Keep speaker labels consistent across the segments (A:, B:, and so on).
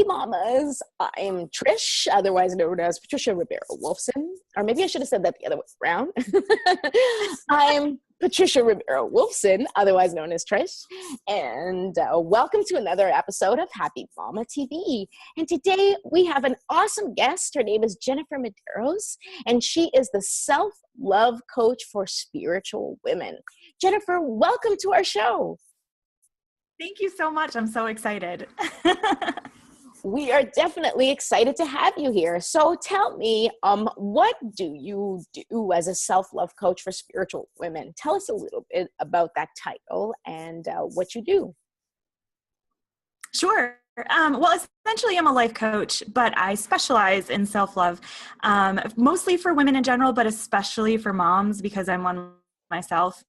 A: Hey mamas, I'm Trish, otherwise known as Patricia Rivera-Wolfson, or maybe I should have said that the other way around. I'm Patricia Rivera-Wolfson, otherwise known as Trish, and welcome to another episode of Happy Mama TV. And today we have an awesome guest. Her name is Jennifer Medeiros, and she is the self-love coach for spiritual women. Jennifer, welcome to our show.
B: Thank you so much. I'm so excited.
A: We are definitely excited to have you here. So tell me, what do you do as a self-love coach for spiritual women? Tell us a little bit about that title and what you do.
B: Sure. Well, essentially, I'm a life coach, but I specialize in self-love, mostly for women in general, but especially for moms because I'm one myself.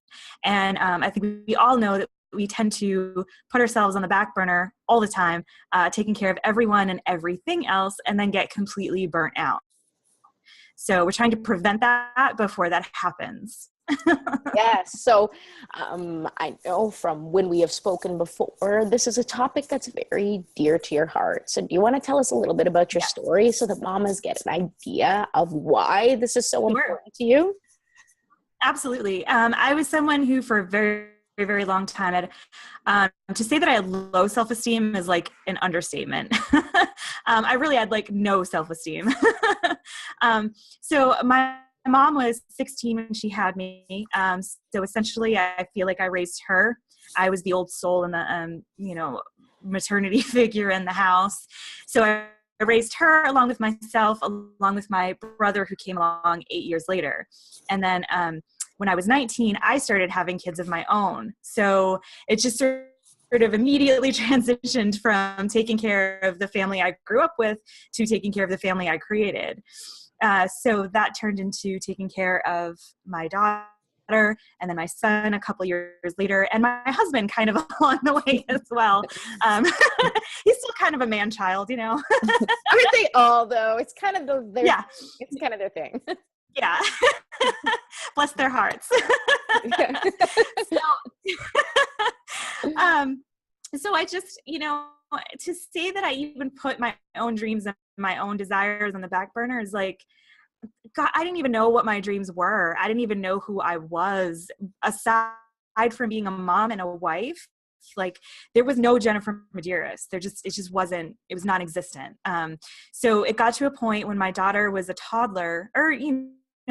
B: And I think we all know that we tend to put ourselves on the back burner all the time, taking care of everyone and everything else, and then get completely burnt out. So we're trying to prevent that before that happens.
A: Yes. So I know from when we have spoken before, this is a topic that's very dear to your heart. So do you want to tell us a little bit about your story so that mamas get an idea of why this is so important to you?
B: Absolutely. I was someone who for a very long time had, to say that I had low self-esteem is like an understatement. I really had like no self-esteem. So my mom was 16 when she had me. So essentially I feel like I raised her. I was the old soul in the, maternity figure in the house. So I raised her along with myself, along with my brother who came along 8 years later. And then, when I was 19, I started having kids of my own. So it just sort of immediately transitioned from taking care of the family I grew up with to taking care of the family I created. So that turned into taking care of my daughter and then my son a couple years later, and my husband kind of along the way as well. He's still kind of a man-child,
A: Aren't they all though? It's kind of it's kind of their thing.
B: Yeah. Bless their hearts. So I just, to say that I even put my own dreams and my own desires on the back burner is like, God, I didn't even know what my dreams were. I didn't even know who I was aside from being a mom and a wife. Like there was no Jennifer Medeiros. It was non-existent. So it got to a point when my daughter was a toddler or,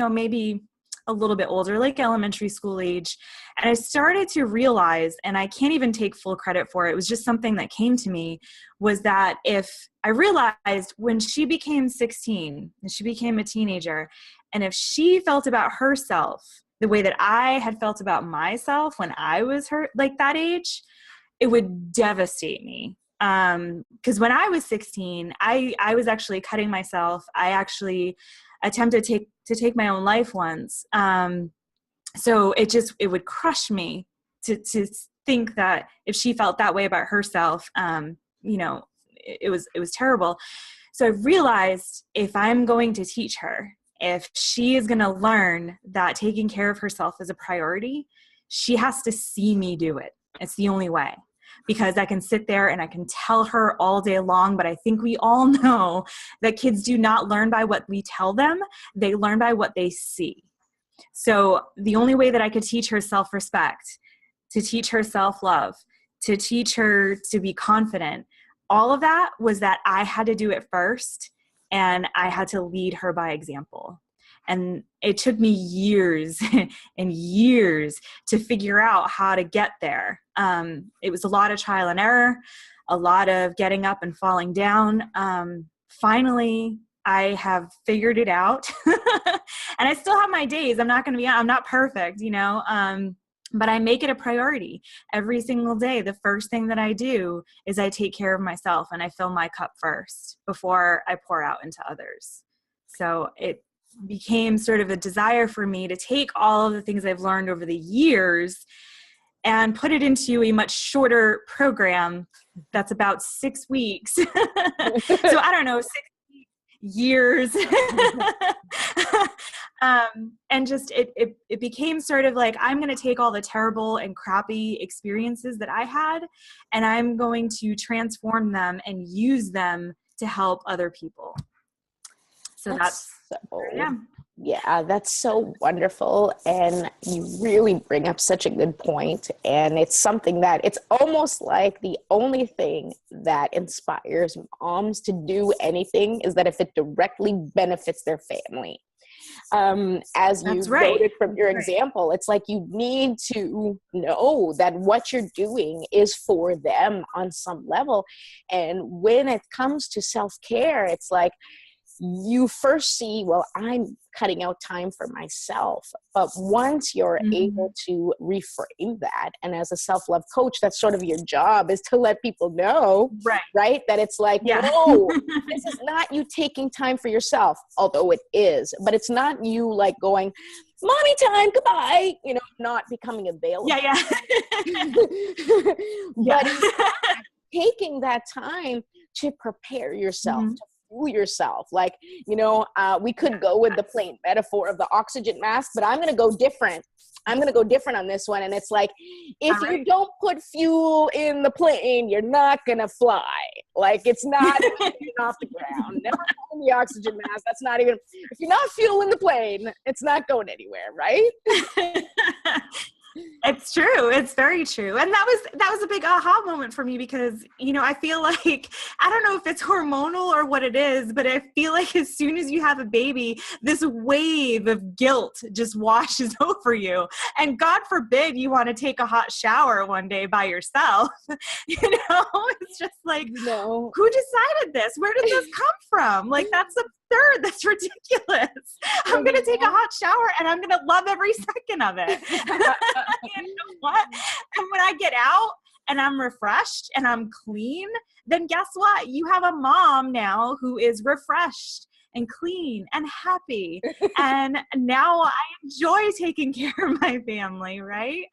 B: maybe a little bit older, like elementary school age. And I started to realize, and I can't even take full credit for it, it was just something that came to me, was that if I realized when she became 16 and she became a teenager, and if she felt about herself the way that I had felt about myself when I was like that age, it would devastate me. Because when I was 16, I was actually cutting myself. I actually attempted to take my own life once. So it would crush me to think that if she felt that way about herself, it was terrible. So I realized if I'm going to teach her, if she is going to learn that taking care of herself is a priority, she has to see me do it. It's the only way. Because I can sit there and I can tell her all day long, but I think we all know that kids do not learn by what we tell them. They learn by what they see. So the only way that I could teach her self-respect, to teach her self-love, to teach her to be confident, all of that was that I had to do it first and I had to lead her by example. And it took me years and years to figure out how to get there. It was a lot of trial and error, a lot of getting up and falling down. Finally, I have figured it out. And I still have my days. I'm not perfect, but I make it a priority every single day. The first thing that I do is I take care of myself and I fill my cup first before I pour out into others. So it became sort of a desire for me to take all of the things I've learned over the years and put it into a much shorter program that's about 6 weeks. So I don't know, 6 years. And just it became sort of like, I'm going to take all the terrible and crappy experiences that I had, and I'm going to transform them and use them to help other people. So that's
A: so, yeah, that's so wonderful. And you really bring up such a good point. And it's something that it's almost like the only thing that inspires moms to do anything is that if it directly benefits their family. As you noted from your example, it's like you need to know that what you're doing is for them on some level. And when it comes to self-care, it's like, you first see, well, I'm cutting out time for myself. But once you're able to reframe that, and as a self-love coach, that's sort of your job, is to let people know, right? That it's like, no, this is not you taking time for yourself, although it is, but it's not you like going, mommy time, goodbye, you know, not becoming available. But taking that time to prepare yourself, to yourself. Like, you know, we could go with the plain metaphor of the oxygen mask, but I'm going to go different. I'm going to go different on this one. And it's like, if you don't put fuel in the plane, you're not going to fly. Like, it's not getting off the ground. Never mind the oxygen mask. That's not even, if you're not fueling the plane, it's not going anywhere, right?
B: It's true. It's very true. And that was a big aha moment for me, because, you know, I feel like, I don't know if it's hormonal or what it is, but I feel like as soon as you have a baby, this wave of guilt just washes over you. And God forbid you want to take a hot shower one day by yourself. You know, it's just like, who decided this? Where did this come from? Like, that's absurd. That's ridiculous. I'm going to take a hot shower and I'm going to love every second of it. You know what? And when I get out and I'm refreshed and I'm clean, then guess what? You have a mom now who is refreshed and clean and happy. And now I enjoy taking care of my family, right?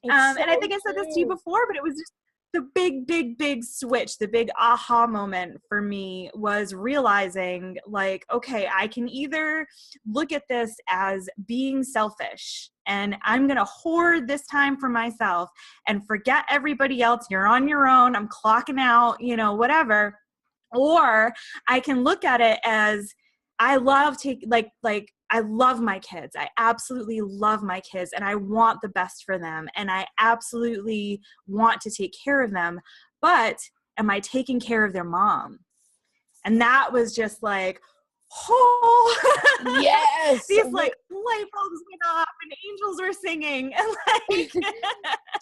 B: And I think I said this to you before, but it was just the big switch, the big aha moment for me was realizing, like, okay, I can either look at this as being selfish and I'm going to hoard this time for myself and forget everybody else. You're on your own. I'm clocking out, you know, whatever. Or I can look at it as, I love I love my kids. I absolutely love my kids and I want the best for them. And I absolutely want to take care of them. But am I taking care of their mom? And that was just like,
A: yes,
B: these like light bulbs went off and angels were singing. And like,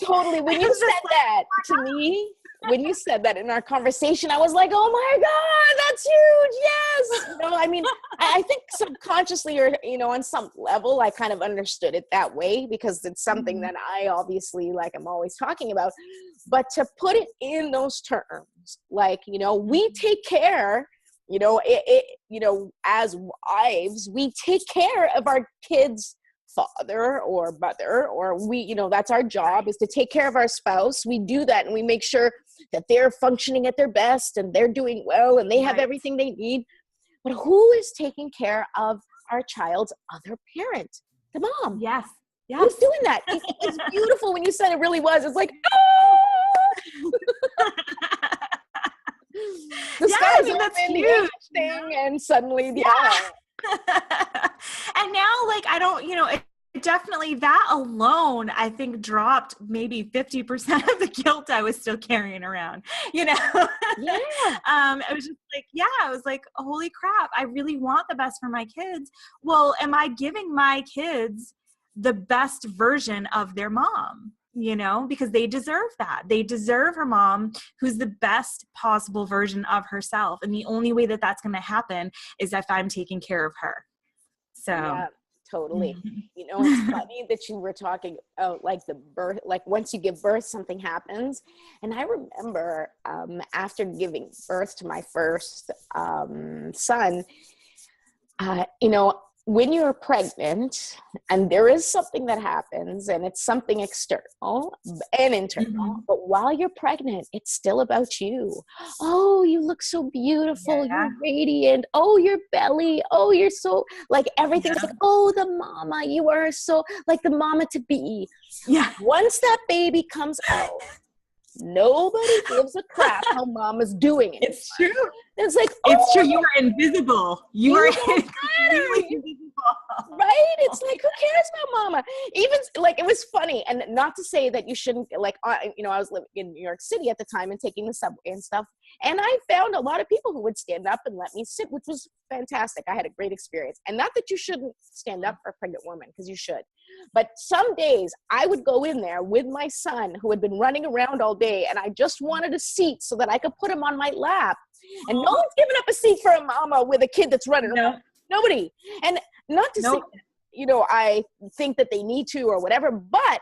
A: totally. When you said that to me, when you said that in our conversation, I was like, oh my God, that's huge. Yes. You know, I mean, I think subconsciously, or, you know, on some level, I kind of understood it that way because it's something that I obviously, like, I'm always talking about. But to put it in those terms, like, you know, we take care, you know, you know, as wives, we take care of our kids' father or mother, or we, you know, that's our job, is to take care of our spouse. We do that and we make sure that they're functioning at their best and they're doing well and they have everything they need. But who is taking care of our child's other parent? The mom.
B: Yes.
A: Who's doing that? It's beautiful when you said it really was. It's like, the sky's open, huge thing, and suddenly,
B: and now, like, I don't, you know, it definitely, that alone, I think, dropped maybe 50% of the guilt I was still carrying around, you know? It was just like, I was like, holy crap, I really want the best for my kids. Well, am I giving my kids the best version of their mom? You know, because they deserve that. They deserve her mom who's the best possible version of herself. And the only way that that's going to happen is if I'm taking care of her. So.
A: Yeah, totally. You know, it's funny that you were talking about, like, the birth, like, once you give birth, something happens. And I remember after giving birth to my first son, you know, when you're pregnant and there is something that happens and it's something external and internal, but while you're pregnant, it's still about you. Oh, you look so beautiful. You're radiant. Oh, your belly. Oh, you're so like everything's like, oh, the mama, you are so like the mama to be.
B: Yeah.
A: Once that baby comes out, nobody gives a crap how mama's doing it.
B: It's true.
A: It's like,
B: it's true. You are invisible. You are completely invisible.
A: Right? It's like, who cares about mama? Even like, it was funny. And not to say that you shouldn't, like, I was living in New York City at the time and taking the subway and stuff. And I found a lot of people who would stand up and let me sit, which was fantastic. I had a great experience. And not that you shouldn't stand up for a pregnant woman, because you should. But some days I would go in there with my son who had been running around all day, and I just wanted a seat so that I could put him on my lap. And no one's giving up a seat for a mama with a kid that's running around. Nobody. And not to say, I think that they need to or whatever, but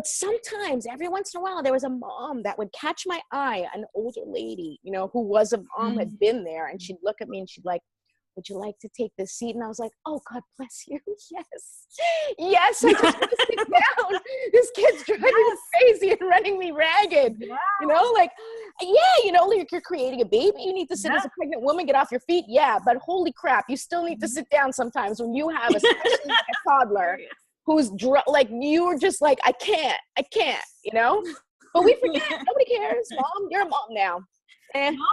A: sometimes every once in a while there was a mom that would catch my eye, an older lady, who was a mom, had been there, and she'd look at me and she'd like, would you like to take this seat? And I was like, oh, God bless you. Yes, I just want to sit down. This kid's driving me crazy and running me ragged. Yeah. Like you're creating a baby. You need to sit as a pregnant woman, get off your feet. Yeah, but holy crap, you still need to sit down sometimes when you have, especially like a toddler who's like, you're just like, I can't, But we forget. Nobody cares. Mom, you're a mom now.
B: No,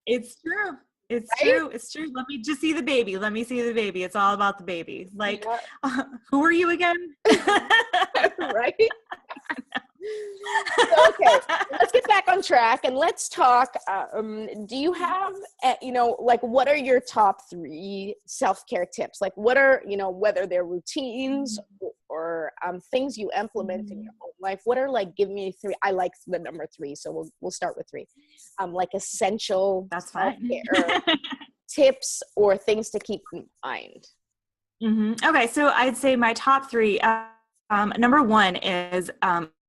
B: it's true. It's true. It's true. Let me just see the baby. Let me see the baby. It's all about the baby. Like, who are you again?
A: Right? So, okay, let's get back on track and let's talk. Do you have, like, what are your top 3 self-care tips? Like, what are, whether they're routines or things you implement in your own life? What are, like, give me 3. I like the number 3, so we'll start with 3. Like essential self-care tips or things to keep in mind.
B: Okay, so I'd say my top 3. Number 1 is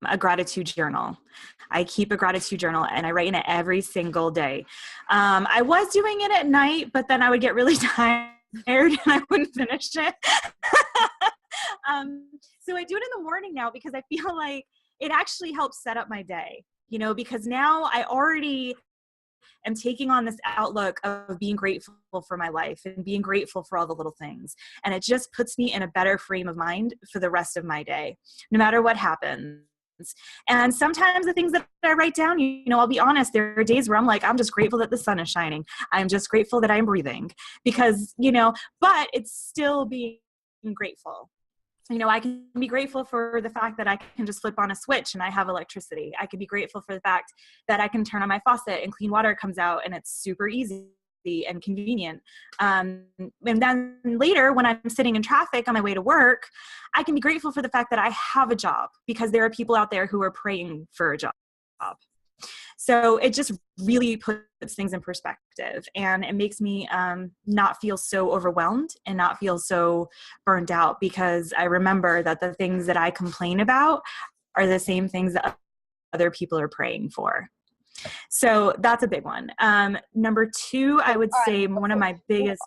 B: a gratitude journal. I keep a gratitude journal and I write in it every single day. I was doing it at night, but then I would get really tired and I wouldn't finish it. So I do it in the morning now because I feel like it actually helps set up my day, because now I already am taking on this outlook of being grateful for my life and being grateful for all the little things. And it just puts me in a better frame of mind for the rest of my day, no matter what happens. And sometimes the things that I write down, I'll be honest, there are days where I'm like, I'm just grateful that the sun is shining. I'm just grateful that I'm breathing because, but it's still being grateful. I can be grateful for the fact that I can just flip on a switch and I have electricity. I can be grateful for the fact that I can turn on my faucet and clean water comes out and it's super easy and convenient. And then later when I'm sitting in traffic on my way to work, I can be grateful for the fact that I have a job because there are people out there who are praying for a job. So it just really puts things in perspective and it makes me not feel so overwhelmed and not feel so burned out because I remember that the things that I complain about are the same things that other people are praying for. So that's a big one. Number 2, I would say one of my biggest.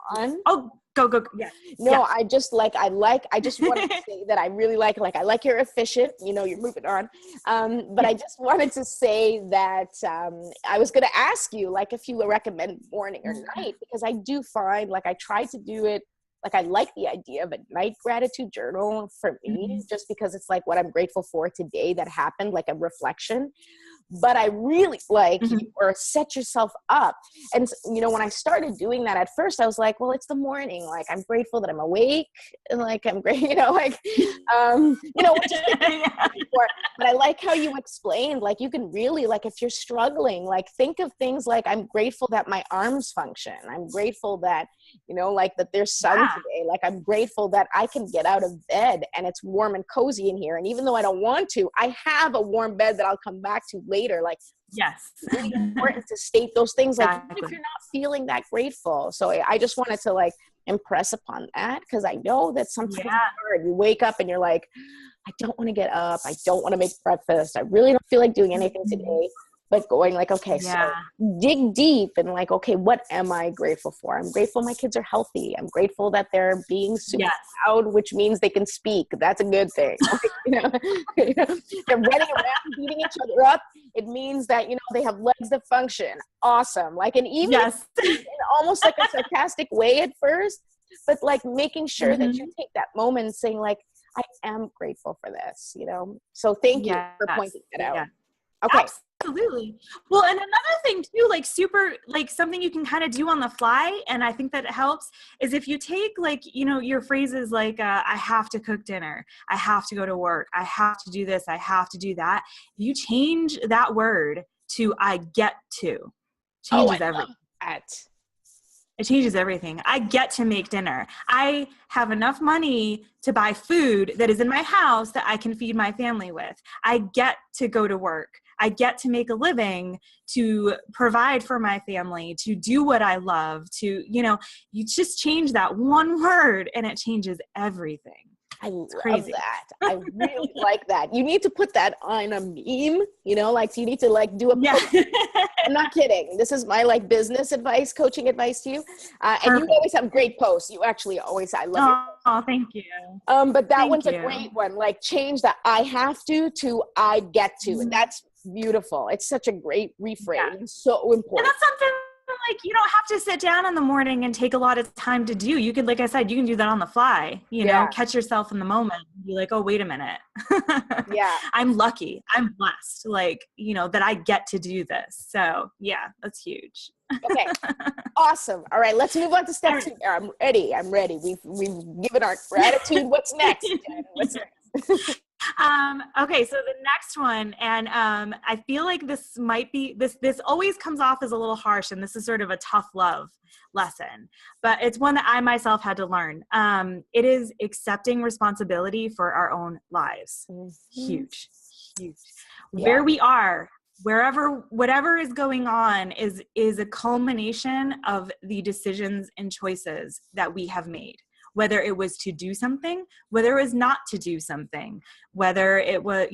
B: Oh, go. Yeah.
A: No,
B: yeah.
A: I just want to say that I really like I like you're efficient, you're moving on. But I just wanted to say that I was going to ask you if you recommend morning or night, because I do find I try to do it. I like the idea of a night gratitude journal for me, just because it's what I'm grateful for today that happened, a reflection. But I really or set yourself up. And, when I started doing that at first, I was like, well, it's the morning. I'm grateful that I'm awake. And I'm great, which is but I like how you explained, you can really, if you're struggling, think of things I'm grateful that my arms function. I'm grateful that, that there's sun today. I'm grateful that I can get out of bed and it's warm and cozy in here. And even though I don't want to, I have a warm bed that I'll come back to later.
B: Yes.
A: It's really important to state those things even if you're not feeling that grateful. So I just wanted to impress upon that because I know that sometimes it's hard. You wake up and you're like, I don't want to get up. I don't want to make breakfast. I really don't feel like doing anything today. but going like, okay, so
B: Yeah.
A: dig deep and like, okay, what am I grateful for? I'm grateful my kids are healthy. I'm grateful that they're being super
B: Yes.
A: loud, which means they can speak. That's a good thing. Like, they're running around beating each other up. It means that, they have legs that function. Awesome. Like, and even
B: Yes.
A: in almost like a sarcastic way at first, but like making sure that you take that moment and saying like, I am grateful for this, So thank you for pointing it out.
B: Yeah.
A: Okay.
B: Absolutely. Well, and another thing too, like super, like something you can kind of do on the fly, and I think that it helps, is if you take like, your phrases like, I have to cook dinner, I have to go to work, I have to do this, I have to do that. You change that word to I get to. Changes everything. It changes everything. I get to make dinner. I have enough money to buy food that is in my house that I can feed my family with. I get to go to work. I get to make a living, to provide for my family, to do what I love, to, you just change that one word and it changes everything.
A: I love that. I really like that. You need to put that on a meme, like you need to like do a post. I'm not kidding. This is my like business advice, coaching advice to you. And you always have great posts. You actually always, I love it.
B: Oh, thank you.
A: But that one's a great one. Like change the I have to I get to. And that's beautiful. It's such a great reframe. Yeah. It's so important.
B: And that's something like you don't have to sit down in the morning and take a lot of time to do. You could, like I said, you can do that on the fly, catch yourself in the moment and be like, oh, wait a minute.
A: Yeah.
B: I'm lucky. I'm blessed. Like, that I get to do this. So yeah, that's huge.
A: Okay. Awesome. All right. Let's move on to step 2. I'm ready. We've given our gratitude. What's next? What's next?
B: Okay, so the next one, and I feel like this might be this always comes off as a little harsh, and this is sort of a tough love lesson, but it's one that I myself had to learn. It is accepting responsibility for our own lives. Mm-hmm. Huge. Yeah. Where we are, whatever is going on is a culmination of the decisions and choices that we have made. Whether it was to do something, whether it was not to do something, whether it was,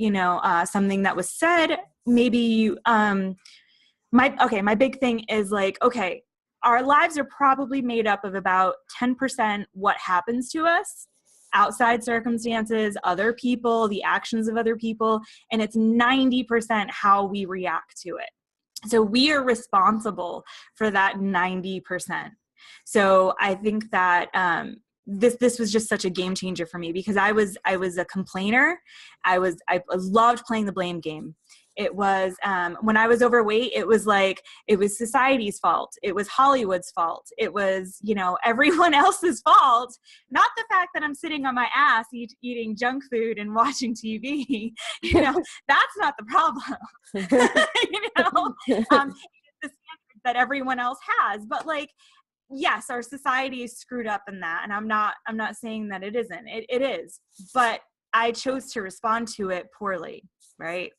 B: something that was said, maybe, my big thing is like, okay, our lives are probably made up of about 10% what happens to us, outside circumstances, other people, the actions of other people, and it's 90% how we react to it. So we are responsible for that 90%. So I think that, this was just such a game changer for me because I was a complainer. I loved playing the blame game. It was, when I was overweight, it was society's fault. It was Hollywood's fault. It was, everyone else's fault. Not the fact that I'm sitting on my ass eating junk food and watching TV. That's not the problem. It's the standards that everyone else has. But yes, our society is screwed up in that. And I'm not saying that it isn't. It is. But I chose to respond to it poorly, right?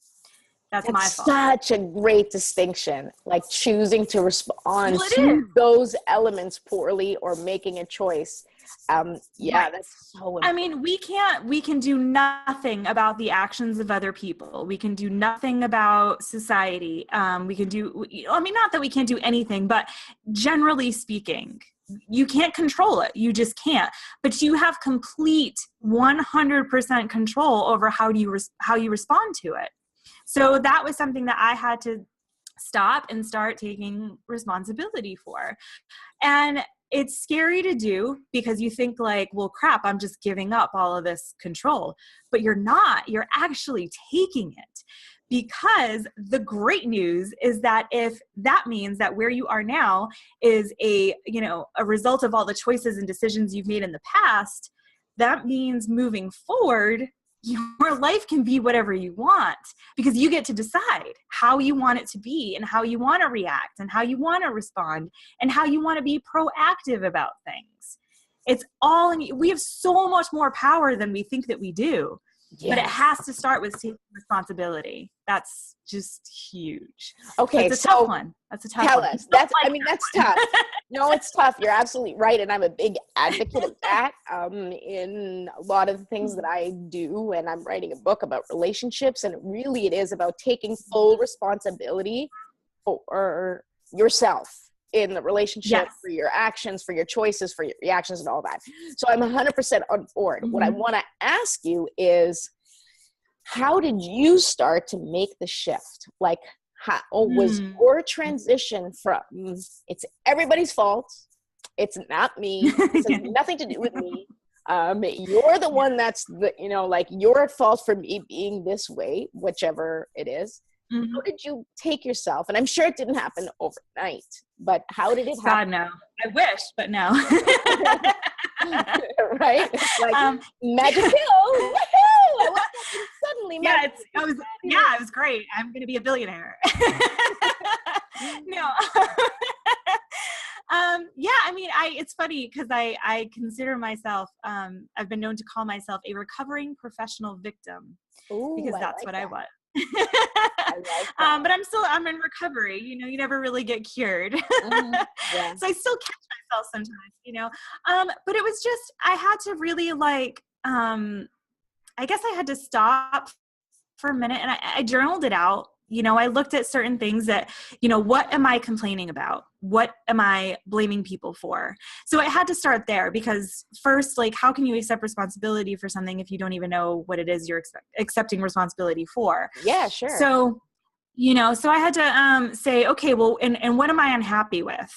B: That's my fault.
A: Such a great distinction, like choosing to respond to those elements poorly or making a choice. Right. That's so important.
B: I mean, we can do nothing about the actions of other people. We can do nothing about society. Not that we can't do anything, but generally speaking, you can't control it. You just can't. But you have complete 100% control over how you respond to it. So that was something that I had to stop and start taking responsibility for. And it's scary to do because you think well, crap, I'm just giving up all of this control. But you're not. You're actually taking it. Because the great news is that if that means that where you are now is a result of all the choices and decisions you've made in the past, that means moving forward, your life can be whatever you want because you get to decide how you want it to be and how you want to react and how you want to respond and how you want to be proactive about things. It's all we have so much more power than we think that we do. But it
A: Yes.
B: has to start with taking responsibility. That's just huge.
A: Okay,
B: It's a tough one. That's a tough
A: tell
B: one.
A: us. That's tough. No, it's tough. You're absolutely right. And I'm a big advocate of that in a lot of the things that I do. And I'm writing a book about relationships. And it is about taking full responsibility for yourself in the relationship,
B: Yes.
A: for your actions, for your choices, for your reactions and all that. So I'm 100% on board. What I want to ask you is, how did you start to make the shift? Like, how was your transition from it's everybody's fault, it's not me, this has nothing to do with me, you're the one that's the, like, you're at fault for me being this way, whichever it is. How did you take yourself? And I'm sure it didn't happen overnight, but how did it happen?
B: God, no. I wish, but no.
A: Right? It's like magic pill. Woohoo! I woke up and suddenly
B: it was great. I'm going to be a billionaire. No. It's funny because I consider myself, I've been known to call myself a recovering professional victim.
A: Ooh,
B: because that's what I was.
A: I like that.
B: But I'm in recovery, you never really get cured.
A: Yeah.
B: So I still catch myself sometimes, but it was just, I had to really I guess I had to stop for a minute and I journaled it out. I looked at certain things that, what am I complaining about? What am I blaming people for? So I had to start there because first, how can you accept responsibility for something if you don't even know what it is you're accepting responsibility for?
A: Yeah, sure.
B: So, so I had to say, okay, well, and what am I unhappy with?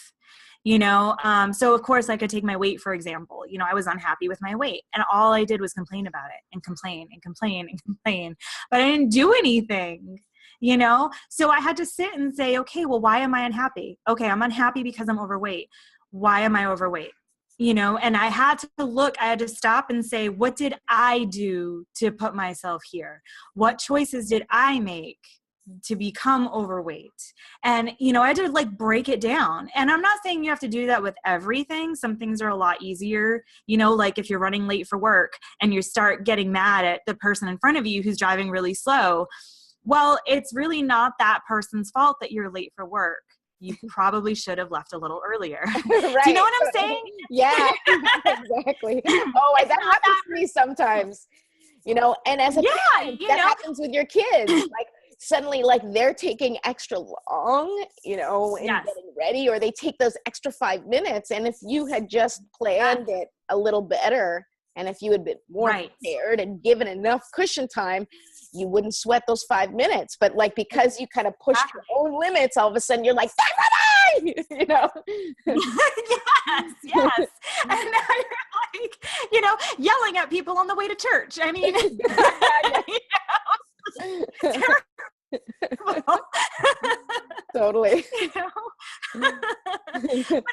B: So of course I could take my weight, for example. I was unhappy with my weight and all I did was complain about it and complain and complain and complain, but I didn't do anything. So I had to sit and say, okay, well, why am I unhappy? Okay, I'm unhappy because I'm overweight. Why am I overweight? And I had to stop and say, what did I do to put myself here? What choices did I make to become overweight? And, I had to break it down. And I'm not saying you have to do that with everything. Some things are a lot easier, like if you're running late for work and you start getting mad at the person in front of you who's driving really slow. Well, it's really not that person's fault that you're late for work. You probably should have left a little earlier.
A: Right.
B: Do you know what I'm saying?
A: Yeah, exactly. Oh, that happens to me sometimes, and as a parent, that happens with your kids. Suddenly, they're taking extra long, in getting ready, or they take those extra 5 minutes. And if you had just planned it a little better, and if you had been more prepared and given enough cushion time, you wouldn't sweat those 5 minutes. But because you kind of pushed your own limits, all of a sudden you're like, yes.
B: And now you're yelling at people on the way to church. I mean,
A: totally.
B: But it's just,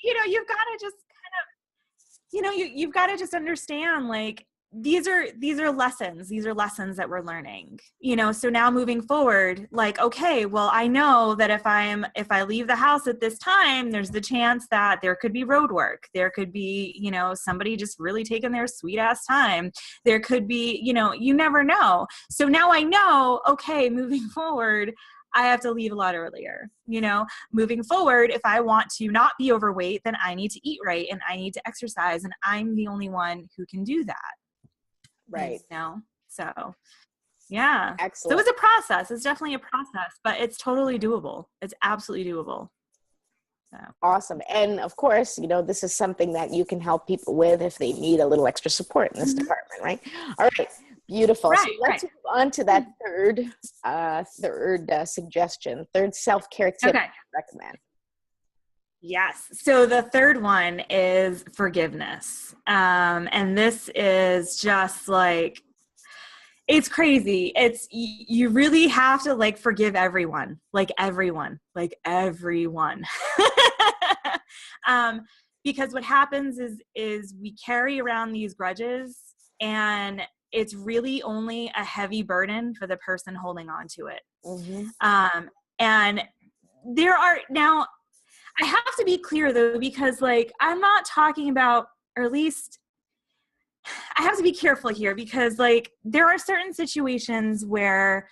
B: you've got to just kind of, you've got to just understand, these are lessons. These are lessons that we're learning, so now moving forward, okay, well, I know that if I leave the house at this time, there's the chance that there could be road work. There could be, somebody just really taking their sweet ass time. There could be, you never know. So now I know, okay, moving forward, I have to leave a lot earlier. Moving forward, if I want to not be overweight, then I need to eat right and I need to exercise, and I'm the only one who can do that.
A: Right.
B: So yeah.
A: Excellent.
B: So it was a process. It's definitely a process, but it's totally doable. It's absolutely doable. So.
A: Awesome. And of course, this is something that you can help people with if they need a little extra support in this department, right? All right. Beautiful.
B: Right,
A: so let's move on to that third suggestion, third self-care tip I recommend.
B: Yes. So the third one is forgiveness. And this is just it's crazy. You really have to forgive everyone, everyone. Because what happens is we carry around these grudges, and it's really only a heavy burden for the person holding on to it. Mm-hmm. And there are now, I have to be clear though, because I'm not talking about, or at least I have to be careful here because like there are certain situations where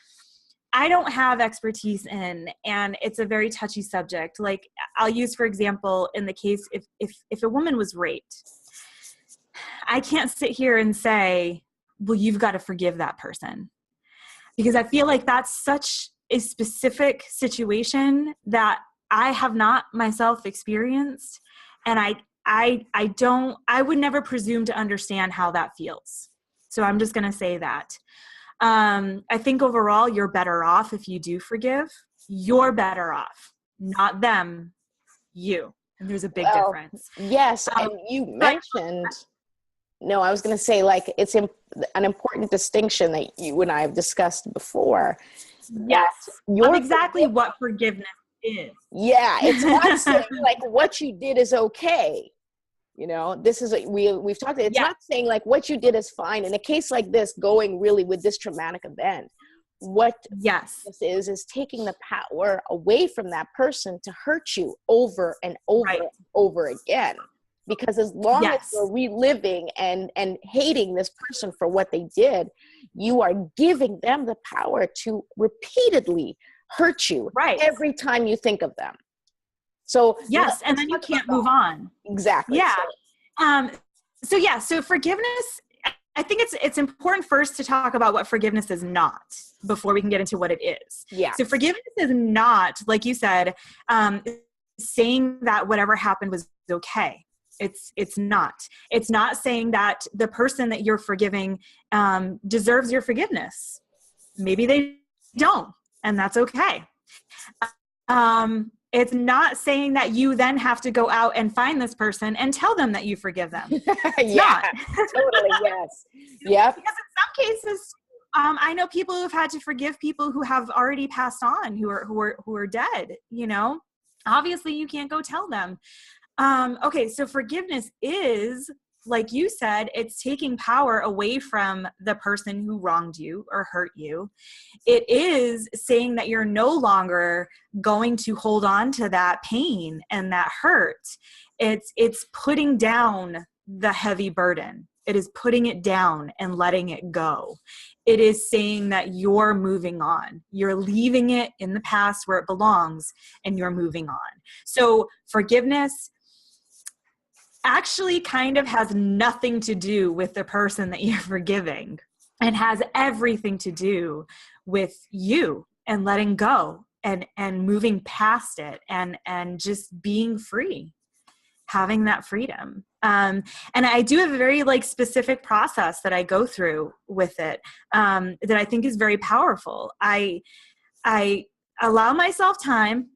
B: I don't have expertise in, and it's a very touchy subject. Like I'll use, for example, in the case if a woman was raped, I can't sit here and say, well, you've got to forgive that person, because I feel like that's such a specific situation that I have not myself experienced. And I would never presume to understand how that feels. So I'm just going to say that. I think overall you're better off if you do forgive. You're better off, not them, you. And there's a big difference.
A: Yes. And you mentioned, no, I was going to say like, it's an important distinction that you and I have discussed before.
B: Yes. Of exactly what forgiveness is.
A: Yeah. It's not saying like what you did is okay. You know, this is, we've talked, it's not saying like what you did is fine. In a case like this, going really with this traumatic event, what this is taking the power away from that person to hurt you over and over and over again. Because as long as you're reliving and hating this person for what they did, you are giving them the power to repeatedly hurt you every time you think of them. So
B: and then you can't move on.
A: Exactly.
B: Yeah. So forgiveness, I think it's important first to talk about what forgiveness is not before we can get into what it is.
A: Yeah.
B: So forgiveness is not, like you said, saying that whatever happened was okay. It's not. It's not saying that the person that you're forgiving deserves your forgiveness. Maybe they don't, and that's okay. It's not saying that you then have to go out and find this person and tell them that you forgive them. It's not.
A: Totally, yes. Yep.
B: Because in some cases, I know people who've had to forgive people who have already passed on, who are dead. You know, obviously you can't go tell them. Okay, so forgiveness is, like you said, it's taking power away from the person who wronged you or hurt you. It is saying that you're no longer going to hold on to that pain and that hurt. It's putting down the heavy burden. It is putting it down and letting it go. It is saying that you're moving on. You're leaving it in the past where it belongs and you're moving on. So forgiveness actually kind of has nothing to do with the person that you're forgiving, and has everything to do with you and letting go and moving past it and just being free, having that freedom. And I do have a very like specific process that I go through with it that I think is very powerful. I allow myself time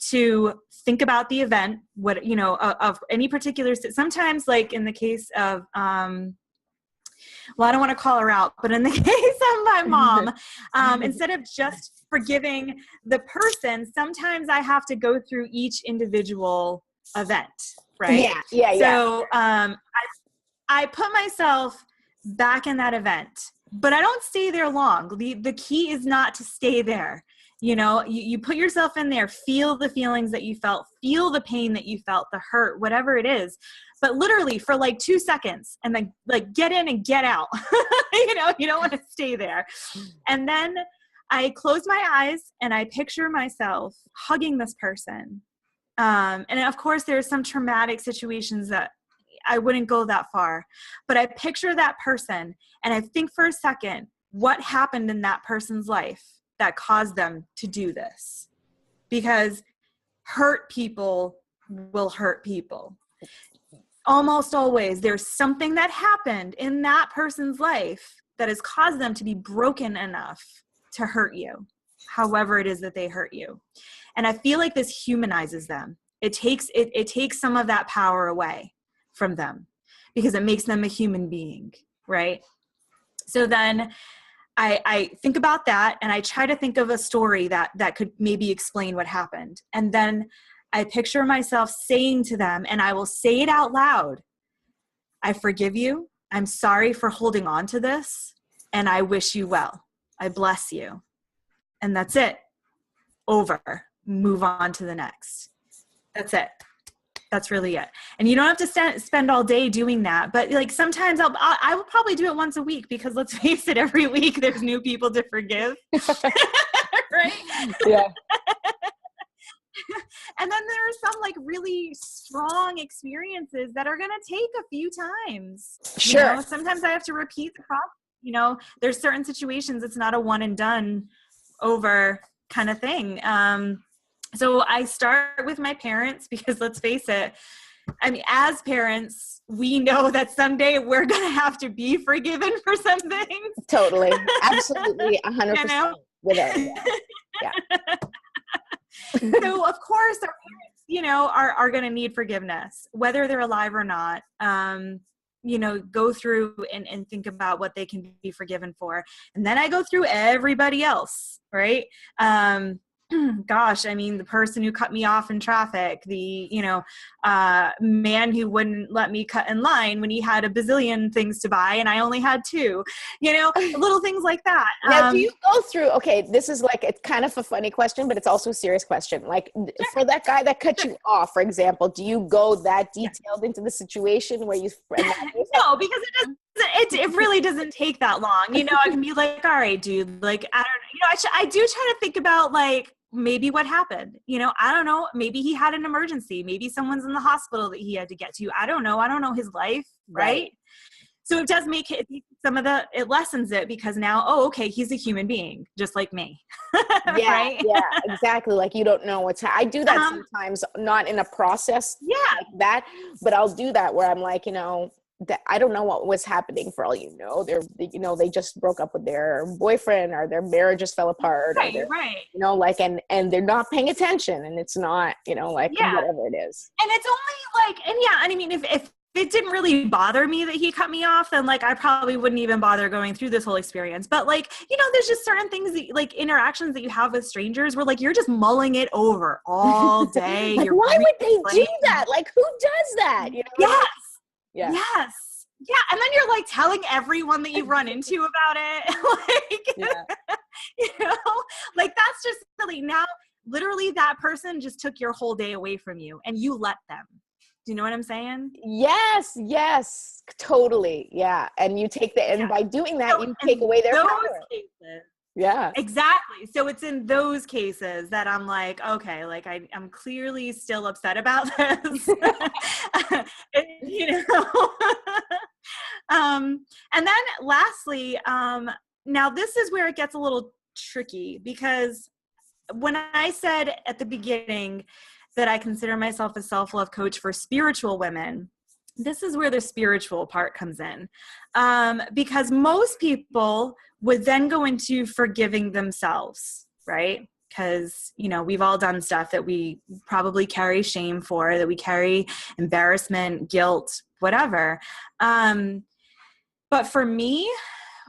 B: to think about the event, what, you know, of any particular, sometimes like in the case of, well, I don't want to call her out, but in the case of my mom, instead of just forgiving the person, sometimes I have to go through each individual event, right?
A: Yeah.
B: So I put myself back in that event, but I don't stay there long. The key is not to stay there. You know, you put yourself in there, feel the feelings that you felt, feel the pain that you felt, the hurt, whatever it is, but literally for like 2 seconds, and then like get in and get out. You know, you don't want to stay there. And then I close my eyes and I picture myself hugging this person. And of course there's some traumatic situations that I wouldn't go that far, but I picture that person and I think for a second, what happened in that person's life that caused them to do this? Because hurt people will hurt people. Almost always there's something that happened in that person's life that has caused them to be broken enough to hurt you, however it is that they hurt you. And I feel like this humanizes them. It takes some of that power away from them because it makes them a human being, right? So then I think about that and I try to think of a story that could maybe explain what happened. And then I picture myself saying to them, and I will say it out loud, I forgive you. I'm sorry for holding on to this. And I wish you well. I bless you. And that's it. Over. Move on to the next. That's it. That's really it. And you don't have to spend all day doing that. But like sometimes I will probably do it once a week, because let's face it, every week there's new people to forgive. Right?
A: Yeah.
B: And then there are some like really strong experiences that are going to take a few times.
A: Sure.
B: You know, sometimes I have to repeat the process. You know, there's certain situations it's not a one and done over kind of thing. So I start with my parents, because let's face it, I mean, as parents, we know that someday we're going to have to be forgiven for some things.
A: Totally. Absolutely. 100%.
B: You know?
A: Without a doubt. Yeah.
B: So of course our parents, you know, are going to need forgiveness, whether they're alive or not. You know, go through and think about what they can be forgiven for. And then I go through everybody else, right? Gosh, I mean, the person who cut me off in traffic, the, you know, man who wouldn't let me cut in line when he had a bazillion things to buy and I only had two, you know, little things like that.
A: Now, do you go through, okay, this is like, it's kind of a funny question, but it's also a serious question. Like for that guy that cut you off, for example, do you go that detailed into the situation where you?
B: No, because it really doesn't take that long. You know, I can be like, all right, dude, like, I don't know, you know, I do try to think about like, maybe what happened, you know, I don't know. Maybe he had an emergency. Maybe someone's in the hospital that he had to get to. I don't know. I don't know his life. Right. So it does make it it lessens it, because now, oh, okay, he's a human being just like me.
A: Yeah.
B: Right?
A: Yeah, exactly. Like you don't know I do that sometimes, not in a process like that, but I'll do that where I'm like, you know, that I don't know what was happening, for all you know. You know, they just broke up with their boyfriend, or their marriage just fell apart,
B: right,
A: or
B: right.
A: You know, like, and they're not paying attention, and it's not, you know, like whatever it is.
B: And it's only like, and yeah, I mean, if it didn't really bother me that he cut me off, then like I probably wouldn't even bother going through this whole experience. But like, you know, there's just certain things that, like interactions that you have with strangers where like you're just mulling it over all day.
A: Like, why would they do that? Like, who does that? You know?
B: Yes.
A: Yeah.
B: Yes. Yeah. And then you're like telling everyone that you run into about it. Like, you know, like that's just silly. Now, literally that person just took your whole day away from you and you let them. Do you know what I'm saying?
A: Yes. Yes. Totally. Yeah. And you take and by doing that, you take away their power.
B: Cases,
A: yeah.
B: Exactly. So it's in those cases that I'm like, okay, like I'm clearly still upset about this. You know. And then lastly, now this is where it gets a little tricky, because when I said at the beginning that I consider myself a self-love coach for spiritual women, this is where the spiritual part comes in. Because most people would then go into forgiving themselves, right? Because, you know, we've all done stuff that we probably carry shame for, that we carry embarrassment, guilt, whatever. But for me,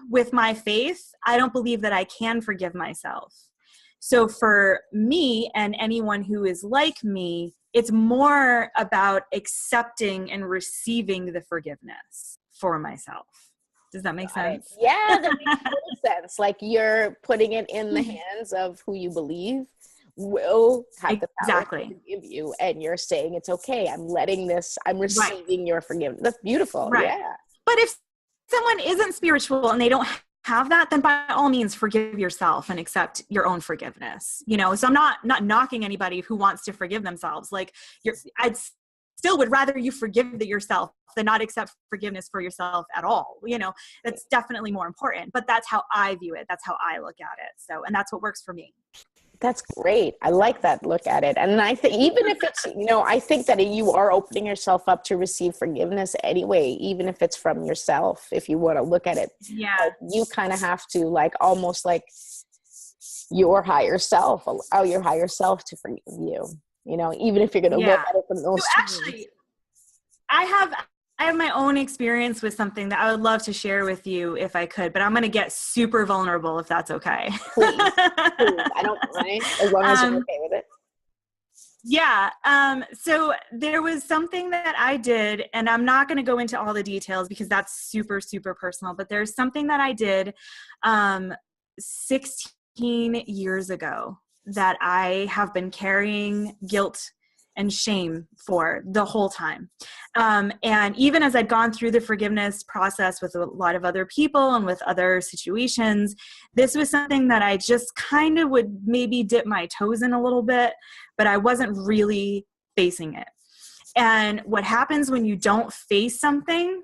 B: with my faith, I don't believe that I can forgive myself. So for me and anyone who is like me, it's more about accepting and receiving the forgiveness for myself. Does that make sense?
A: Yeah, that makes total sense. Like you're putting it in the hands of who you believe will have the power to forgive you, and you're saying it's okay. I'm receiving your forgiveness. That's beautiful. Right. Yeah.
B: But if someone isn't spiritual and they don't have that, then by all means forgive yourself and accept your own forgiveness. You know, so I'm not knocking anybody who wants to forgive themselves. Like I'd still would rather you forgive yourself than not accept forgiveness for yourself at all. You know, that's definitely more important, but that's how I view it. That's how I look at it. So, and that's what works for me.
A: That's great. I like that look at it. And I think even if it's, you know, I think that you are opening yourself up to receive forgiveness anyway, even if it's from yourself, if you want to look at it.
B: Yeah.
A: Like you kind of have to like, almost like your higher self, allow your higher self to forgive you, you know, even if you're going to look at it from those
B: actually, I have my own experience with something that I would love to share with you if I could, but I'm going to get super vulnerable if that's okay.
A: Please. I don't mind, as long as you're okay with it.
B: Yeah. So there was something that I did, and I'm not going to go into all the details because that's super, super personal, but there's something that I did 16 years ago that I have been carrying guilt and shame for the whole time. And even as I'd gone through the forgiveness process with a lot of other people and with other situations, this was something that I just kind of would maybe dip my toes in a little bit, but I wasn't really facing it. And what happens when you don't face something,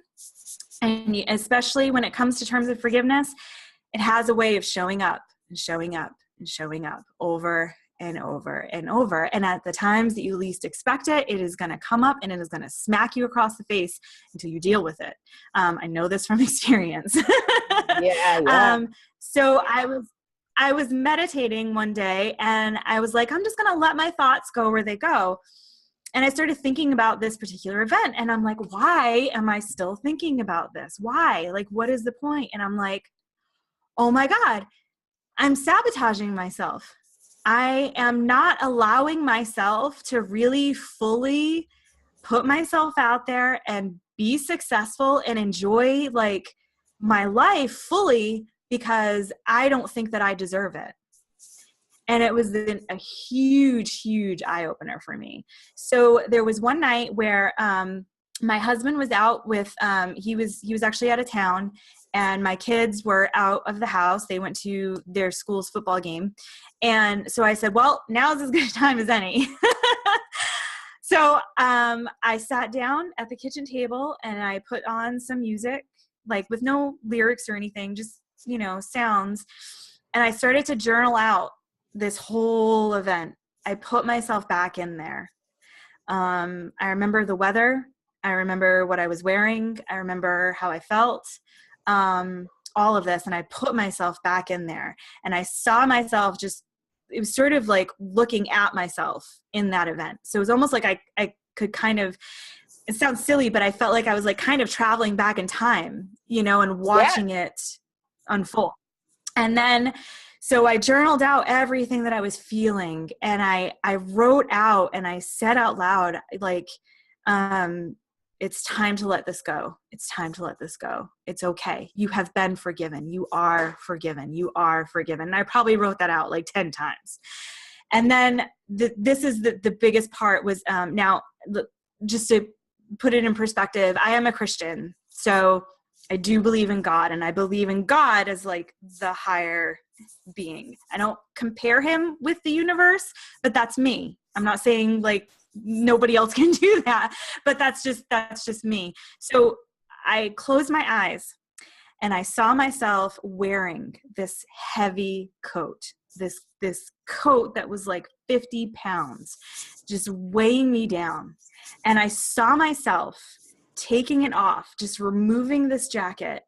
B: and especially when it comes to terms of forgiveness, it has a way of showing up and showing up and showing up over and over and over. And at the times that you least expect it, it is going to come up and it is going to smack you across the face until you deal with it. I know this from experience.
A: Yeah.
B: So I was meditating one day and I was like, I'm just going to let my thoughts go where they go. And I started thinking about this particular event and I'm like, why am I still thinking about this? Why? Like, what is the point? And I'm like, oh my God, I'm sabotaging myself. I am not allowing myself to really fully put myself out there and be successful and enjoy like my life fully because I don't think that I deserve it. And it was a huge, huge eye opener for me. So there was one night where my husband was out with, he was actually out of town, and my kids were out of the house. They went to their school's football game. And so I said, well, now's as good a time as any. So I sat down at the kitchen table and I put on some music, like with no lyrics or anything, just, you know, sounds. And I started to journal out this whole event. I put myself back in there. I remember the weather. I remember what I was wearing. I remember how I felt. All of this. And I put myself back in there and I saw myself just, it was sort of like looking at myself in that event. So it was almost like I could kind of, it sounds silly, but I felt like I was like kind of traveling back in time, you know, and watching it unfold. And then, so I journaled out everything that I was feeling and I wrote out and I said out loud, like, it's time to let this go. It's time to let this go. It's okay. You have been forgiven. You are forgiven. You are forgiven. And I probably wrote that out like 10 times. And then this is the biggest part was, now just to put it in perspective, I am a Christian. So I do believe in God, and I believe in God as like the higher being. I don't compare him with the universe, but that's me. I'm not saying like nobody else can do that, but that's just me. So I closed my eyes and I saw myself wearing this heavy coat, this coat that was like 50 pounds, just weighing me down. And I saw myself taking it off, just removing this jacket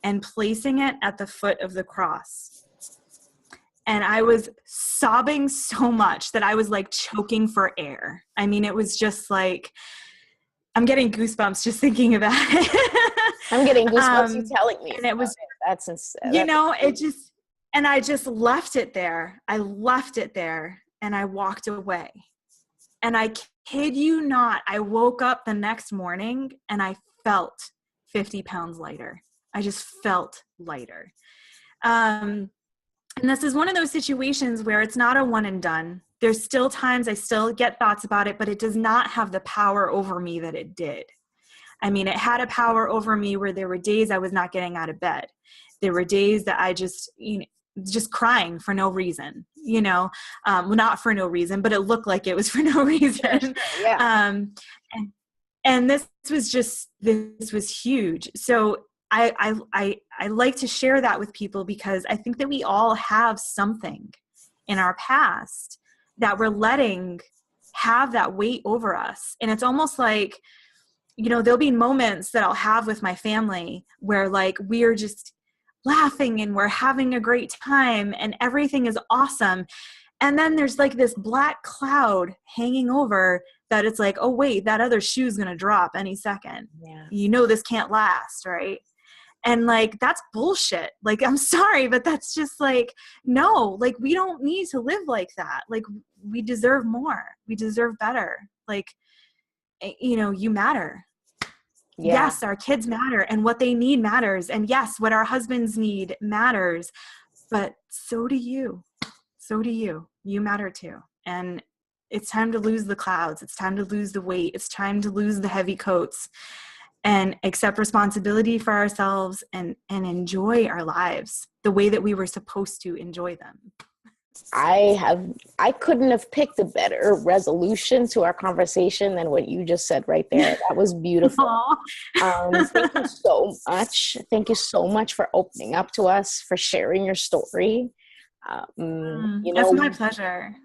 B: and placing it at the foot of the cross. And I was sobbing so much that I was like choking for air. I mean, it was just like, I'm getting goosebumps just thinking about it.
A: I'm getting goosebumps you telling me.
B: And it was,
A: that's insane.
B: You know, it just, and I just left it there. I left it there and I walked away. And I kid you not, I woke up the next morning and I felt 50 pounds lighter. I just felt lighter. And this is one of those situations where it's not a one and done. There's still times I still get thoughts about it, but it does not have the power over me that it did. I mean, it had a power over me where there were days I was not getting out of bed. There were days that I just, you know, just crying for no reason, you know, well, not for no reason, but it looked like it was for no reason.
A: Sure, yeah.
B: And this was huge. So I like to share that with people because I think that we all have something in our past that we're letting have that weight over us. And it's almost like, you know, there'll be moments that I'll have with my family where like we're just laughing and we're having a great time and everything is awesome. And then there's like this black cloud hanging over that it's like, oh wait, that other shoe's going to drop any second.
A: Yeah.
B: You know, this can't last, right? And like, that's bullshit. Like, I'm sorry, but that's just like, no, like we don't need to live like that. Like we deserve more. We deserve better. Like, you know, you matter. Yeah. Yes, our kids matter and what they need matters. And yes, what our husbands need matters, but so do you. So do you. You matter too. And It's time to lose the clouds. It's time to lose the weight. It's time to lose the heavy coats and accept responsibility for ourselves and enjoy our lives the way that we were supposed to enjoy them.
A: I couldn't have picked a better resolution to our conversation than what you just said right there. That was beautiful. Thank you so much. Thank you so much for opening up to us, for sharing your story.
B: That's my pleasure.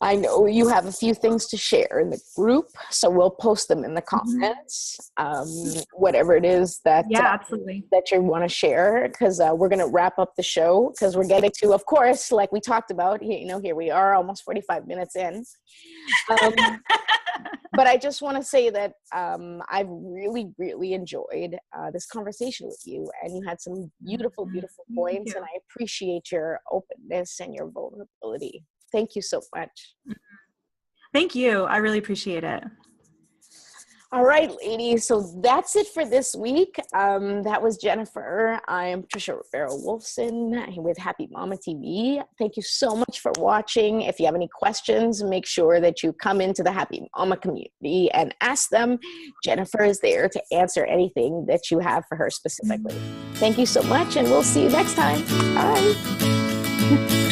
A: I know you have a few things to share in the group, so we'll post them in the comments, whatever it is that,
B: absolutely.
A: that you want to share, because we're going to wrap up the show, because we're getting to, of course, like we talked about, here we are almost 45 minutes in. But I just want to say that I've really, really enjoyed this conversation with you, and you had some beautiful, beautiful points, and I appreciate your openness and your vulnerability. Thank you so much.
B: Thank you. I really appreciate it.
A: All right, ladies. So that's it for this week. That was Jennifer. I'm Trisha Rivera-Wolfson with Happy Mama TV. Thank you so much for watching. If you have any questions, make sure that you come into the Happy Mama community and ask them. Jennifer is there to answer anything that you have for her specifically. Thank you so much, and we'll see you next time. Bye.